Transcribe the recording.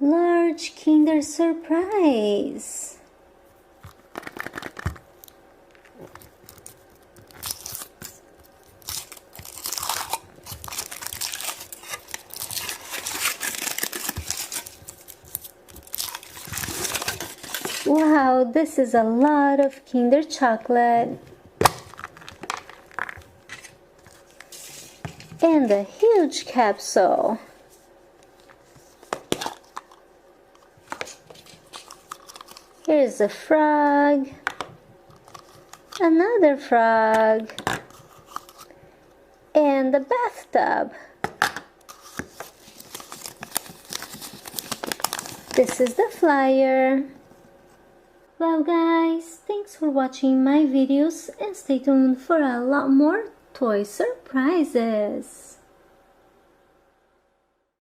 Large Kinder Surprise. Wow, this is a lot of Kinder chocolate. And a huge capsule. Here's a frog, another frog, and a bathtub. This is the flyer. Well guys, thanks for watching my videos and stay tuned for a lot more toy surprises.